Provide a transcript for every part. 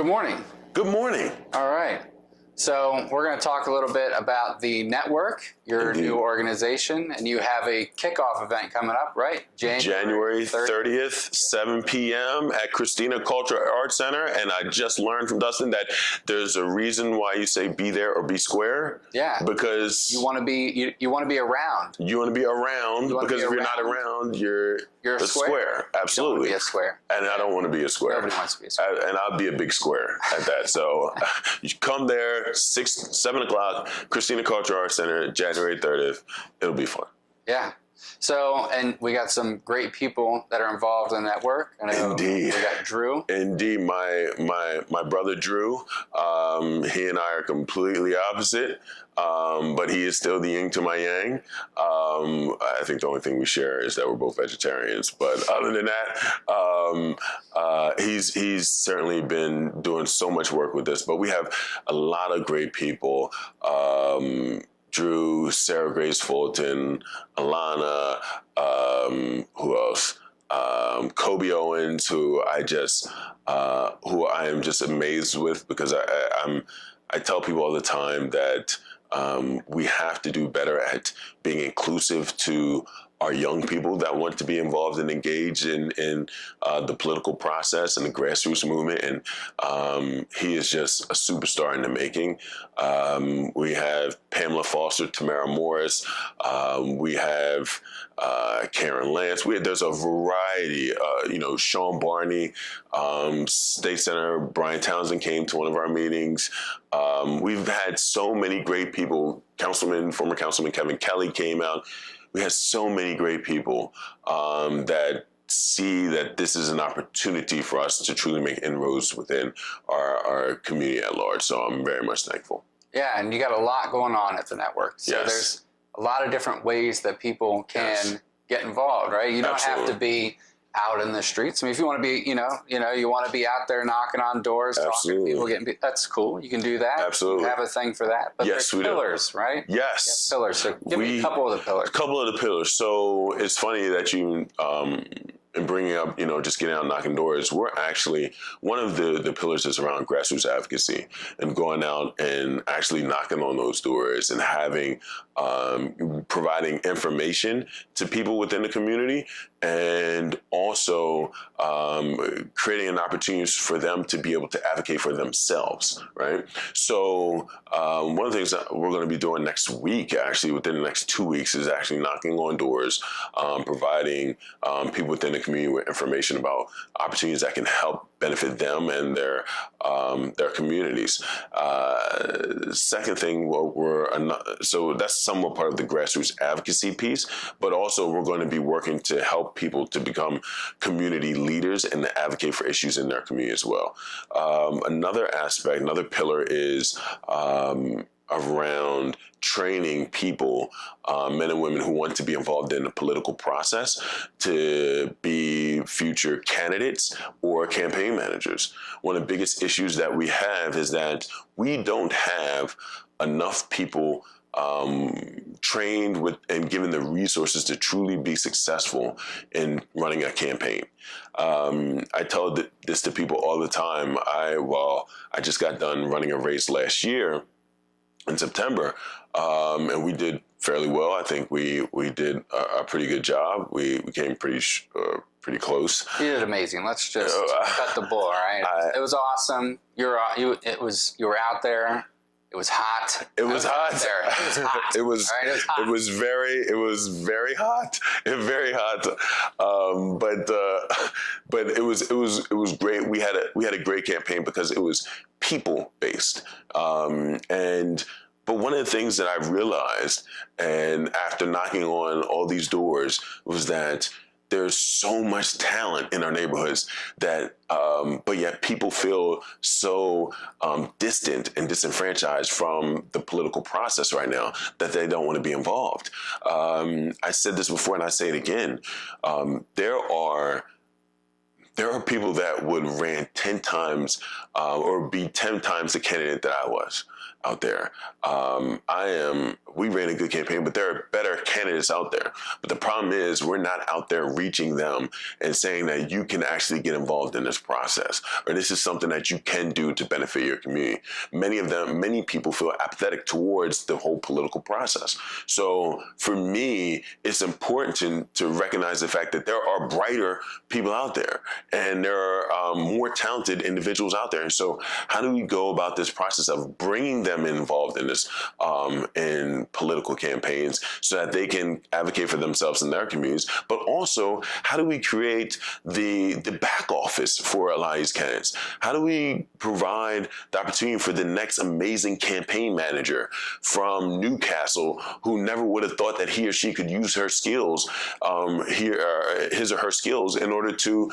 Good morning. Good morning. All right. So we're going to talk a little bit about the network, your Indeed. new organization, and you have a kickoff event coming up, right? January 30th, 7 p.m. at Christina Cultural Arts Center. And I just learned from Dustin that there's a reason why you say be there or be square. Yeah. Because you want to be you want to be around. You want to be around because if you're not around, you're a square. Absolutely. You want to be a square. And I don't want to be a square. Nobody wants to be a square. And I'll be a big square at that. So you come there, 7 o'clock, Christina Cultural Arts Center, January 30th. It'll be fun. Yeah. So, and we got some great people that are involved in that work. Indeed. We got Drew. Indeed. My brother, Drew, he and I are completely opposite, but he is still the yin to my yang. I think the only thing we share is that we're both vegetarians. But other than that, he's certainly been doing so much work with this. But we have a lot of great people. Drew, Sarah Grace Fulton, Alana, who else? Kobe Owens, who I am just amazed with, because I tell people all the time that we have to do better at being inclusive to our young people that want to be involved and engaged in the political process and the grassroots movement. And he is just a superstar in the making. We have Pamela Foster, Tamara Morris. We have Karen Lance. There's a variety. Sean Barney, State Senator Brian Townsend came to one of our meetings. We've had so many great people. Former Councilman Kevin Kelly came out. We had so many great people that see that this is an opportunity for us to truly make inroads within our community at large. So I'm very much thankful. Yeah, and you got a lot going on at the network. So there's a lot of different ways that people can get involved, right? You don't have to be out in the streets. I mean, if you want to be, you want to be out there knocking on doors, talking to people, that's cool. You can do that. Absolutely. You have a thing for that. But there's pillars, right? Yes. Pillars. So give me a couple of the pillars. A couple of the pillars. So it's funny that you, in bringing up, just getting out and knocking doors, we're actually, one of the pillars is around grassroots advocacy and going out and actually knocking on those doors and having, providing information to people within the community, and also creating an opportunity for them to be able to advocate for themselves, right? So one of the things that we're going to be doing next week, actually within the next 2 weeks, is actually knocking on doors, providing people within the community with information about opportunities that can help benefit them and their communities. Second thing, so that's somewhat part of the grassroots advocacy piece, but also we're going to be working to help people to become community leaders and to advocate for issues in their community as well. Another aspect, another pillar is around training people, men and women who want to be involved in the political process, to be future candidates or campaign managers. One of the biggest issues that we have is that we don't have enough people trained with and given the resources to truly be successful in running a campaign. I tell this to people all the time. I just got done running a race last year in September, and we did fairly well. I think we did a pretty good job. We came pretty close. You did amazing. Let's just cut the bull, right? It was awesome. You were out there. It was hot. It was hot. There. It was hot. It was. Right? It was hot. It was very hot. Very hot. But it was great. We had a great campaign because it was people based. But one of the things that I realized, and after knocking on all these doors, was that there's so much talent in our neighborhoods that, but yet people feel so distant and disenfranchised from the political process right now that they don't want to be involved. I said this before and I say it again. There are people that would run 10 times or be 10 times the candidate that I was. out there. We ran a good campaign, but there are better candidates out there. But the problem is we're not out there reaching them and saying that you can actually get involved in this process, or this is something that you can do to benefit your community. Many people feel apathetic towards the whole political process. So for me, it's important to recognize the fact that there are brighter people out there, and there are more talented individuals out there. And so how do we go about this process of bringing them involved in this, in political campaigns, so that they can advocate for themselves in their communities? But also, how do we create the back office for a lot of these candidates? How do we provide the opportunity for the next amazing campaign manager from Newcastle who never would have thought that he or she could use her skills, his or her skills, in order to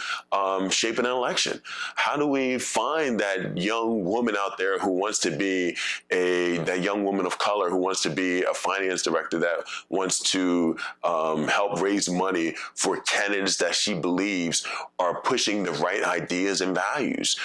shape an election? How do we find that young woman out there who wants to be that young woman of color who wants to be a finance director, that wants to help raise money for candidates that she believes are pushing the right ideas and values?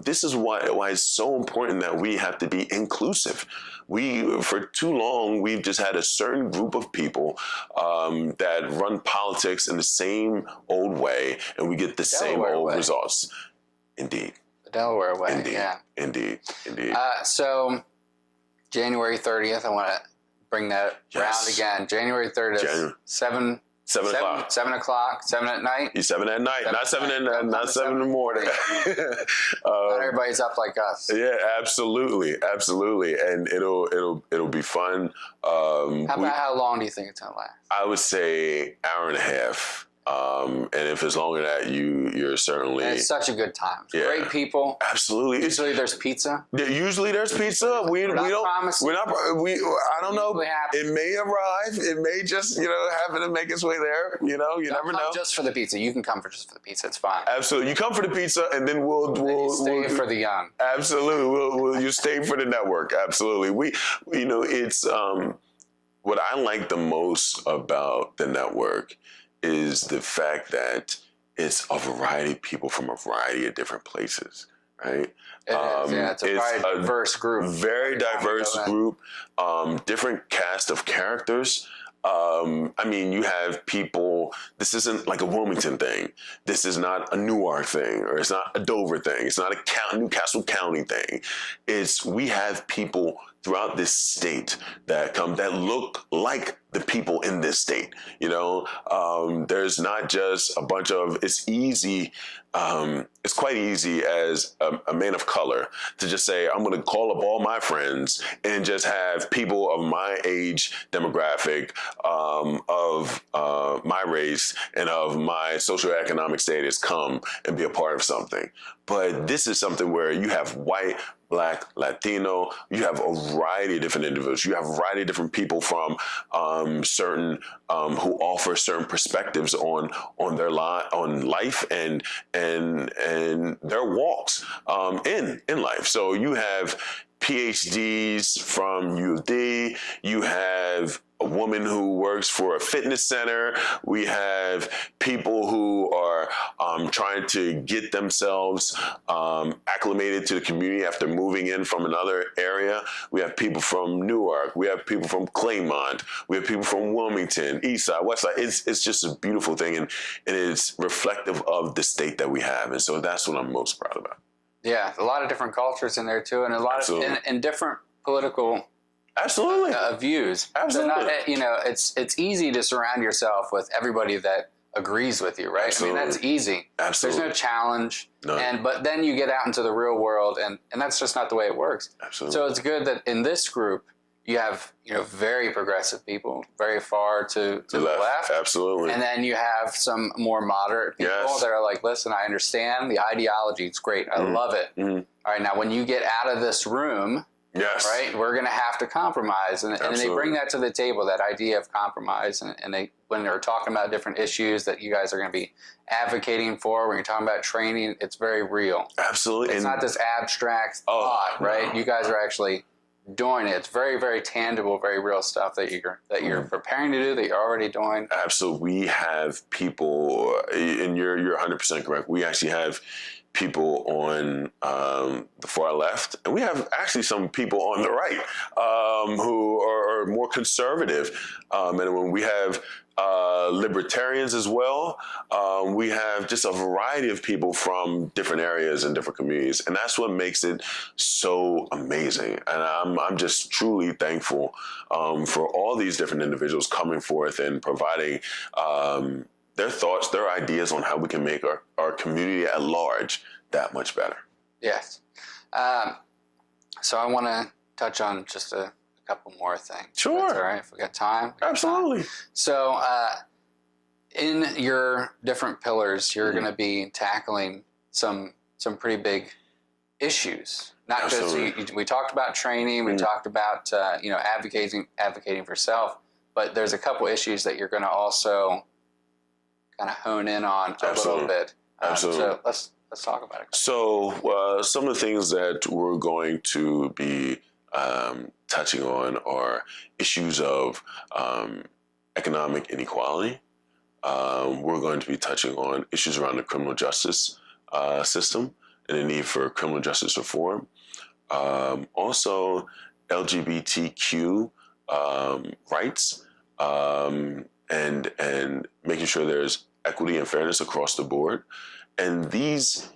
This is why it's so important that we have to be inclusive. For too long, we've just had a certain group of people that run politics in the same old way, and we get the same old results. Indeed. The Delaware way. Indeed. Yeah. Indeed. So January 30th, I want to bring that round again. January 30th, 7 o'clock. 7 at night? 7 at night, not 7 in the morning. Not everybody's up like us. Yeah, absolutely, and it'll be fun. How long do you think it's gonna last? I would say hour and a half. And if it's longer than that, you're certainly. And it's such a good time. Great people. Absolutely. Usually there's pizza. Usually there's pizza. I don't know. It may arrive. It may just happen to make its way there. You never know. Just for the pizza. You can come just for the pizza. It's fine. Absolutely. You come for the pizza, and then we'll stay for the young. Absolutely. You stay for the network. Absolutely. It's what I like the most about the network is the fact that it's a variety of people from a variety of different places, right? It's a very diverse group. Very diverse group, different cast of characters. You have people, this isn't like a Wilmington thing. This is not a Newark thing, or it's not a Dover thing. It's not a Newcastle County thing. We have people throughout this state that look like the people in this state. There's not just a bunch of, it's quite easy as a man of color to just say, I'm going to call up all my friends and just have people of my age demographic, of my race, and of my socioeconomic status come and be a part of something. But this is something where you have white, Black, Latino, you have a variety of different individuals. You have a variety of different people from certain who offer certain perspectives on life and their walks in life. So you have PhDs from U of D. You have a woman who works for a fitness center. We have people who are trying to get themselves acclimated to the community after moving in from another area. We have people from Newark. We have people from Claymont. We have people from Wilmington, East Side, West Side. It's just a beautiful thing, and it is reflective of the state that we have. And so that's what I'm most proud about. Yeah, a lot of different cultures in there too, and a lot of and different political views. Absolutely. It's easy to surround yourself with everybody that agrees with you, right? Absolutely. That's easy. Absolutely. There's no challenge. None. But then you get out into the real world, and that's just not the way it works. Absolutely. So it's good that in this group you have very progressive people, very far to the left. Absolutely. And then you have some more moderate people that are like, listen, I understand the ideology. It's great. I love it. Mm-hmm. All right, now when you get out of this room, right, we're going to have to compromise. And they bring that to the table, that idea of compromise. And when they're talking about different issues that you guys are going to be advocating for, when you're talking about training, it's very real. Absolutely. It's not this abstract thought, right? You guys are actually doing it. It's very, very tangible, very real stuff that you're preparing to do, that you're already doing. Absolutely. We have people, and you're 100% correct. We actually have people on the far left, and we have actually some people on the right who are more conservative. And when we have libertarians as well, we have just a variety of people from different areas and different communities, and that's what makes it so amazing. And I'm just truly thankful for all these different individuals coming forth and providing their thoughts, their ideas on how we can make our community at large that much better. Yes. So I want to touch on just a couple more things. Sure. That's all right, if we got time. Absolutely. So in your different pillars, you're going to be tackling some pretty big issues. Not just, we talked about training, we talked about, advocating for self, but there's a couple issues that you're going to also kind of hone in on a little bit. Absolutely. So let's talk about it. So some of the things that we're going to be touching on are issues of economic inequality. We're going to be touching on issues around the criminal justice system and the need for criminal justice reform. Also, LGBTQ rights and making sure there's equity and fairness across the board. And these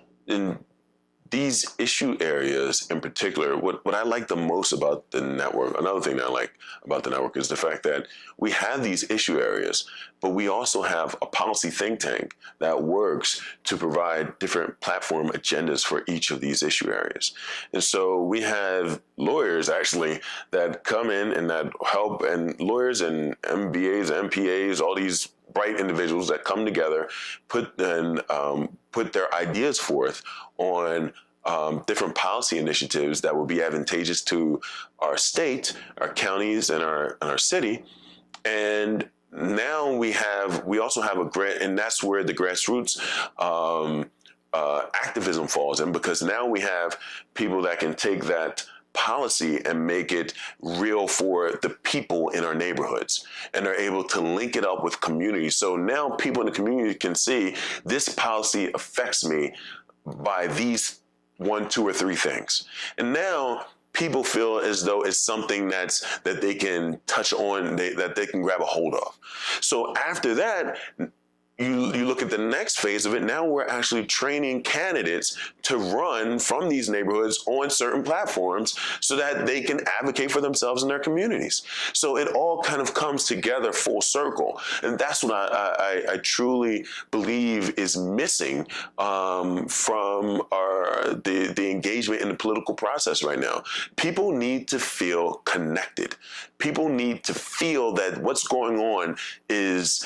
issue areas in particular, what I like the most about the network, another thing that I like about the network is the fact that we have these issue areas, but we also have a policy think tank that works to provide different platform agendas for each of these issue areas. And so we have lawyers actually that come in and that help, and lawyers and MBAs, MPAs, all these bright individuals that come together, put their ideas forth on different policy initiatives that will be advantageous to our state, our counties, and our city. And now we also have a grant, and that's where the grassroots activism falls in, because now we have people that can take that policy and make it real for the people in our neighborhoods, and are able to link it up with community. So now people in the community can see this policy affects me by these 1, 2, or 3 things. And now people feel as though it's something that they can touch on, that they can grab a hold of. So after that, you look at the next phase of it. Now we're actually training candidates to run from these neighborhoods on certain platforms so that they can advocate for themselves in their communities. So it all kind of comes together full circle. And that's what I truly believe is missing from the engagement in the political process right now. People need to feel connected. People need to feel that what's going on is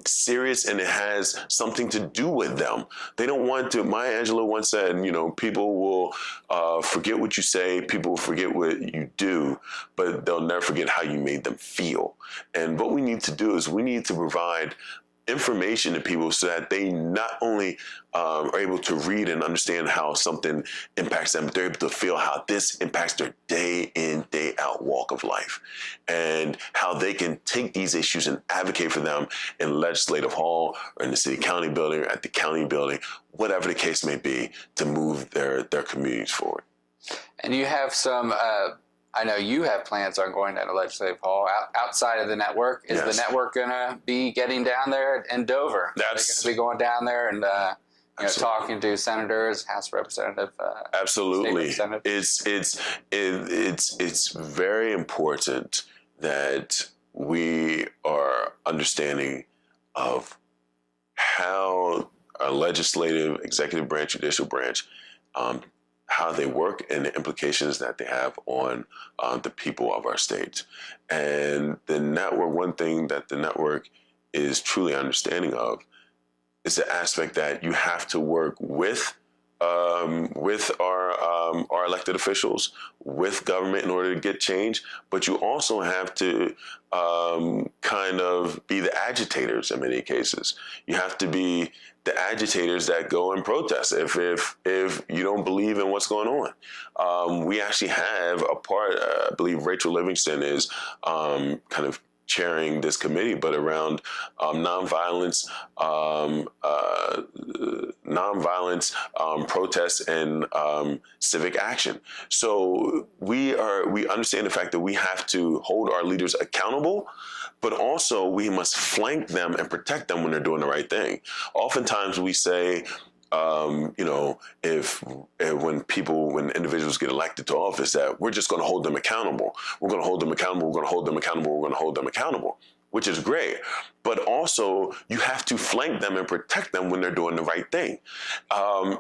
serious and it has something to do with them. They don't want to. Maya Angelou once said, people will forget what you say, people will forget what you do, but they'll never forget how you made them feel. And what we need to do is we need to provide information to people so that they not only are able to read and understand how something impacts them, but they're able to feel how this impacts their day in, day out walk of life, and how they can take these issues and advocate for them in legislative hall or in the city county building or at the county building, whatever the case may be, to move their communities forward. And you have some I know you have plans on going down to Legislative Hall outside of the network. Is the network going to be getting down there in Dover? They're going to be going down there and talking to senators, House Representative. Absolutely, it's very important that we are understanding of how our legislative, executive branch, judicial branch, how they work and the implications that they have on the people of our state. And the network, one thing that the network is truly understanding of is the aspect that you have to work with our elected officials, with government in order to get change, but you also have to kind of be the agitators in many cases. You have to be the agitators that go and protest if you don't believe in what's going on. We actually have a part, I believe Rachel Livingston is kind of chairing this committee, but around nonviolence, protests, and civic action. So we understand the fact that we have to hold our leaders accountable, but also we must flank them and protect them when they're doing the right thing. Oftentimes we say, when individuals get elected to office, that we're just going to hold them accountable. We're going to hold them accountable. We're going to hold them accountable. We're going to hold them accountable, which is great. But also you have to flank them and protect them when they're doing the right thing.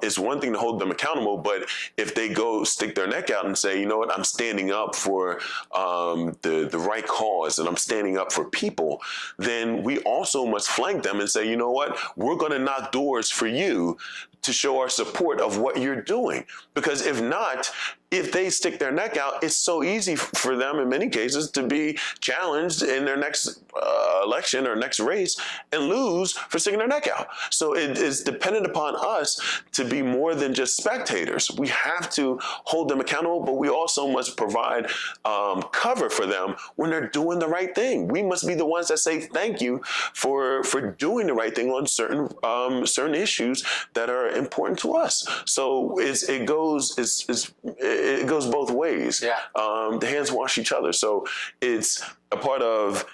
It's one thing to hold them accountable, but if they go stick their neck out and say, you know what, I'm standing up for the right cause and I'm standing up for people, then we also must flank them and say, you know what, we're going to knock doors for you to show our support of what you're doing. Because if not, if they stick their neck out, it's so easy for them in many cases to be challenged in their next election or next race and lose for sticking their neck out. So it is dependent upon us to be more than just spectators. We have to hold them accountable, but we also must provide cover for them when they're doing the right thing. We must be the ones that say thank you for doing the right thing on certain issues that are important to us. So it goes both ways. Yeah. The hands wash each other. So it's a part of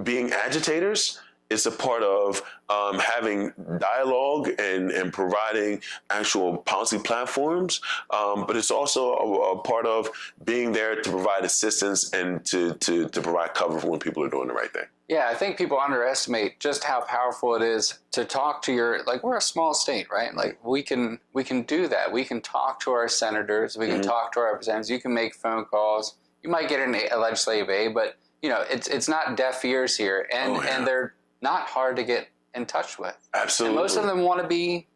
being agitators. It's a part of having dialogue and providing actual policy platforms, but it's also a part of being there to provide assistance and to provide cover for when people are doing the right thing. Yeah, I think people underestimate just how powerful it is to talk to we're a small state, right? Like we can do that. We can talk to our senators. We can talk to our representatives. You can make phone calls. You might get a legislative aid, but it's not deaf ears here, and they're not hard to get in touch with. Absolutely. And most of them want to be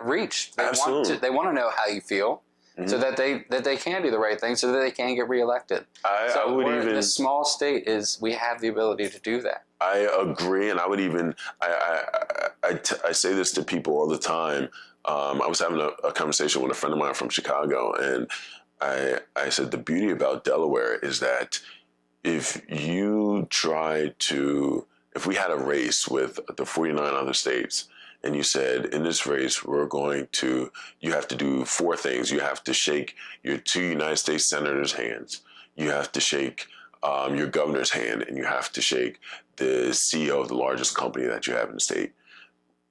reached. They want to know how you feel, so that they can do the right thing, so that they can get reelected. This small state we have the ability to do that. I agree, and I would even I say this to people all the time. I was having a conversation with a friend of mine from Chicago, and I said the beauty about Delaware is that if we had a race with the 49 other states, and you said, in this race, you have to do 4 things. You have to shake your 2 United States senators' hands. You have to shake your governor's hand, and you have to shake the CEO of the largest company that you have in the state.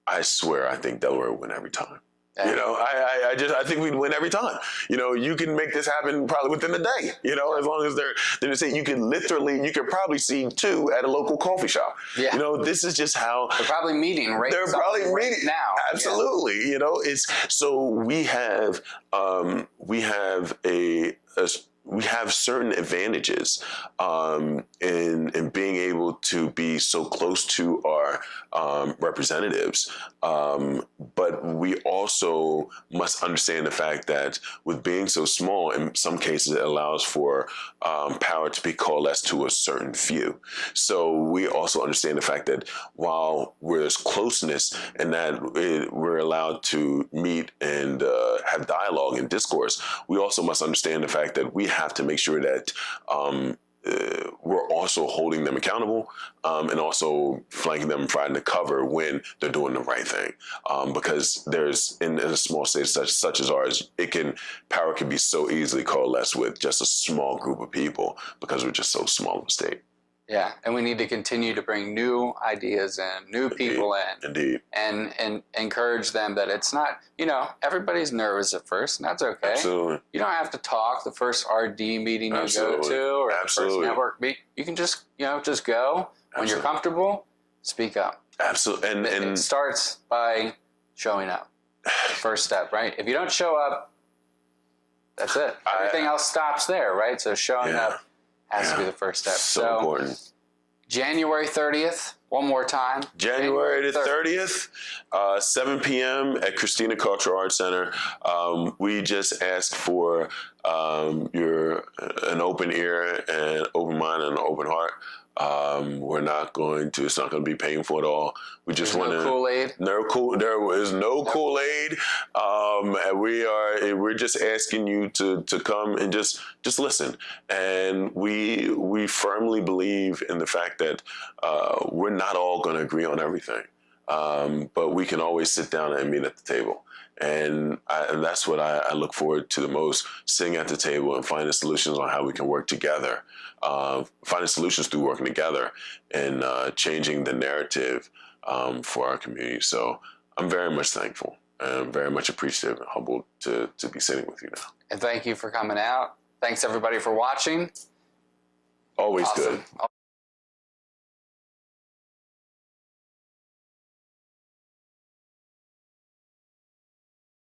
I swear, I think Delaware would win every time. Yeah. I think we'd win every time. You can make this happen probably within a day. As long as they're saying you could probably see 2 at a local coffee shop. Yeah. This is just how they're probably meeting right. They're probably meeting now. Absolutely. Yeah. We have certain advantages in being able to be so close to our representatives, but we also must understand the fact that with being so small, in some cases it allows for power to be coalesced to a certain few. So we also understand the fact that while there's closeness and that we're allowed to meet and have dialogue and discourse, we also must understand the fact that we have to make sure that we're also holding them accountable and also flanking them and providing the cover when they're doing the right thing. Because there's in a small state such as ours, power can be so easily coalesced with just a small group of people because we're just so small of a state. Yeah, and we need to continue to bring new ideas in, new people in. Indeed. And encourage them that it's not, everybody's nervous at first, and that's okay. Absolutely. You don't have to talk the first RD meeting you go to or the first network meeting. You can just, just go. When you're comfortable, speak up. Absolutely. And it starts by showing up. The first step, right? If you don't show up, that's it. Everything else stops there, right? So showing up has to be the first step. So important. January 30th, one more time. January the 30th, 7 p.m. at Christina Cultural Arts Center. We just ask for an open ear and open mind and an open heart. We're not going to. It's not going to be painful at all. We just want to. Kool-Aid. There is no Kool-Aid. And we're just asking you to come and just listen. And we firmly believe in the fact that we're not all going to agree on everything, but we can always sit down and meet at the table. And that's what I look forward to the most, sitting at the table and finding solutions on how we can work together, finding solutions through working together and changing the narrative for our community. So I'm very much thankful and very much appreciative and humbled to be sitting with you now. And thank you for coming out. Thanks everybody for watching. Always Awesome. good.